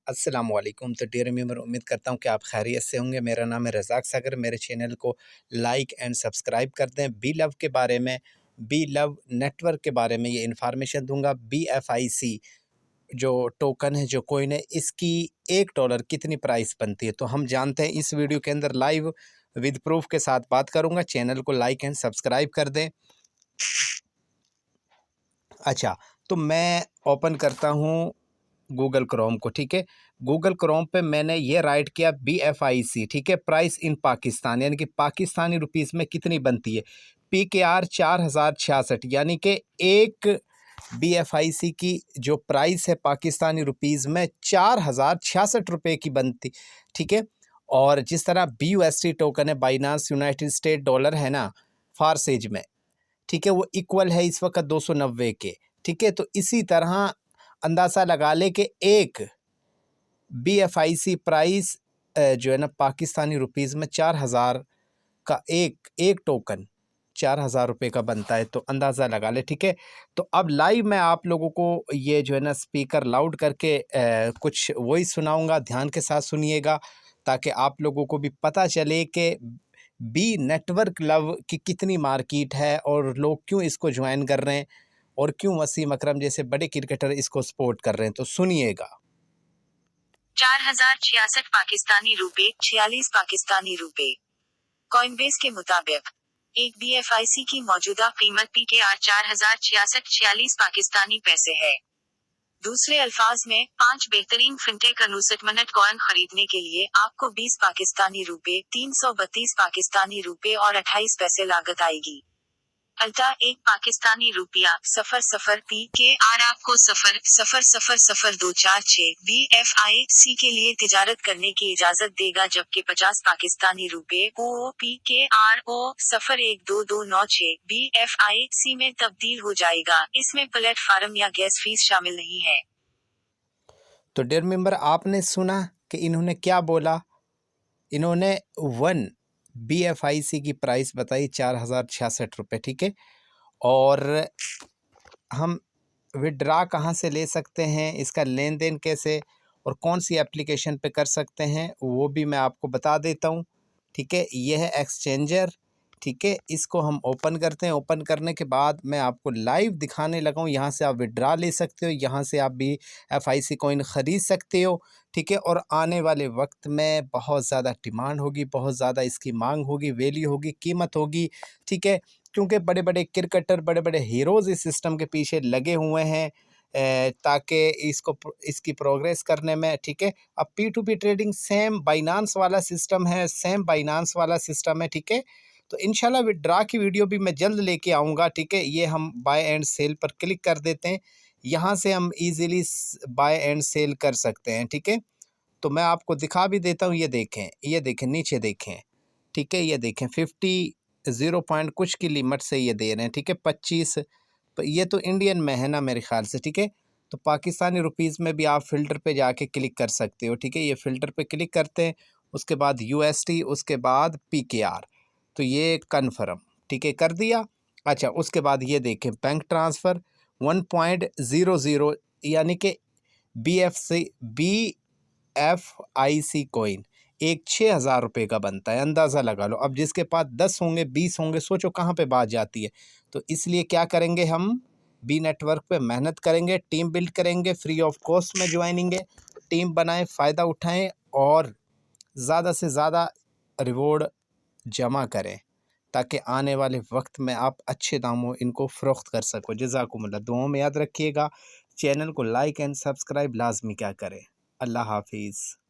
अस्सलामुअलैकुम। तो dear member, उम्मीद करता हूँ कि आप खैरियत से होंगे। मेरा नाम है रज़ाक सागर। मेरे चैनल को लाइक एंड सब्सक्राइब कर दें। बी लव के बारे में, बी लव नेटवर्क के बारे में ये इन्फॉर्मेशन दूंगा। BFIC जो टोकन है, जो कॉइन है, इसकी $1 कितनी प्राइस बनती है, तो हम जानते हैं। इस वीडियो के अंदर लाइव विद प्रूफ के साथ बात करूंगा। चैनल को लाइक एंड सब्सक्राइब कर दें। अच्छा, तो मैं ओपन करता हूँ गूगल क्रोम को। ठीक है, गूगल क्रोम पे मैंने ये राइट किया BFIC। ठीक है, प्राइस इन पाकिस्तान, यानी कि पाकिस्तानी रुपीस में कितनी बनती है। PKR 4066, यानी कि एक BFIC की जो प्राइस है पाकिस्तानी रुपीस में 4066 रुपये की बनती। ठीक है, और जिस तरह BUSD टोकन है, बाइनांस यूनाइटेड स्टेट डॉलर है ना, फारसेज में, ठीक है, वो इक्वल है इस वक्त 290 के। ठीक है, तो इसी तरह अंदाज़ा लगा ले कि एक BFIC प्राइस जो है ना पाकिस्तानी रुपीज़ में 4000 का एक टोकन 4000 रुपये का बनता है, तो अंदाज़ा लगा ले। ठीक है, तो अब लाइव मैं आप लोगों को ये जो है ना स्पीकर लाउड करके कुछ वॉइस सुनाऊंगा। ध्यान के साथ सुनिएगा ताकि आप लोगों को भी पता चले कि बी नेटवर्क लव की कितनी मार्केट है और लोग क्यों इसको ज्वाइन कर रहे हैं और क्यों वसीम अकरम जैसे बड़े क्रिकेटर इसको सपोर्ट कर रहे हैं। तो सुनिएगा। 4066 पाकिस्तानी रुपए, 46 पाकिस्तानी रुपए। कॉइनबेस के मुताबिक एक BFIC की मौजूदा कीमत PKR 4066 पाकिस्तानी पैसे है। दूसरे अल्फाज में 5 बेहतरीन फिनटेक अनुसटमनट कॉइन खरीदने के लिए आपको 20 पाकिस्तानी रुपए, 332 पाकिस्तानी रुपए और 28 पैसे लागत आएगी। अल्टा एक पाकिस्तानी रुपया 00 PKR आपको 000246 BFIC के लिए तिजारत करने की इजाजत देगा, जबकि 50 पाकिस्तानी रुपए PKR 012296 BFIC में तब्दील हो जाएगा। इसमें प्लेटफार्म या गैस फीस शामिल नहीं है। तो डियर मेंबर, आपने सुना कि इन्होंने क्या बोला। इन्होंने 1 BFIC की प्राइस बताई 4066 रुपये। ठीक है, और हम विड्रा कहाँ से ले सकते हैं, इसका लेन देन कैसे और कौन सी एप्लीकेशन पे कर सकते हैं, वो भी मैं आपको बता देता हूँ। ठीक है, ये है एक्सचेंजर। ठीक है, इसको हम ओपन करते हैं। ओपन करने के बाद मैं आपको लाइव दिखाने लगा हूँ। यहाँ से आप विड्रा ले सकते हो, यहाँ से आप BFIC कॉइन ख़रीद सकते हो। ठीक है, और आने वाले वक्त में बहुत ज़्यादा डिमांड होगी, बहुत ज़्यादा इसकी मांग होगी, वैल्यू होगी, कीमत होगी। ठीक है, क्योंकि बड़े बड़े क्रिकेटर, बड़े बड़े हीरोज़ इस सिस्टम के पीछे लगे हुए हैं ताकि इसकी प्रोग्रेस करने में। ठीक है, अब P2P ट्रेडिंग सेम बाइनांस वाला सिस्टम है, सेम बाइनांस वाला सिस्टम है। ठीक है, तो इंशाल्लाह विड्रा की वीडियो भी मैं जल्द लेके आऊँगा। ठीक है, ये हम बाय एंड सेल पर क्लिक कर देते हैं। यहाँ से हम इजीली बाय एंड सेल कर सकते हैं। ठीक है, तो मैं आपको दिखा भी देता हूँ। ये देखें, ये देखें, नीचे देखें। ठीक है, ये देखें 50 0 पॉइंट कुछ की लिमिट से ये दे रहे हैं। ठीक है, 25, ये तो इंडियन में है ना मेरे ख्याल से। ठीक है, तो पाकिस्तानी रुपीज़ में भी आप फ़िल्टर पे जाके क्लिक कर सकते हो। ठीक है, ये फ़िल्टर पे क्लिक करते हैं, उसके बाद USD, उसके बाद PKR, तो ये कन्फर्म। ठीक है, कर दिया। अच्छा, उसके बाद ये देखें बैंक ट्रांसफ़र 1.00, यानी कि BFIC कॉइन एक 6000 रुपये का बनता है। अंदाज़ा लगा लो। अब जिसके पास 10 होंगे, 20 होंगे, सोचो कहाँ पे बात जाती है। तो इसलिए क्या करेंगे, हम बी नेटवर्क पे मेहनत करेंगे, टीम बिल्ड करेंगे, फ्री ऑफ कॉस्ट में ज्वाइनिंग है, टीम बनाएं, फ़ायदा उठाएं और ज़्यादा से ज़्यादा रिवॉर्ड जमा करें ताकि आने वाले वक्त में आप अच्छे दामों इनको फ़रोख्त कर सको। जज़ाकुमुल्लाह। दुआओं में याद रखिएगा। चैनल को लाइक एंड सब्सक्राइब लाजमी क्या करें। अल्लाह हाफिज़।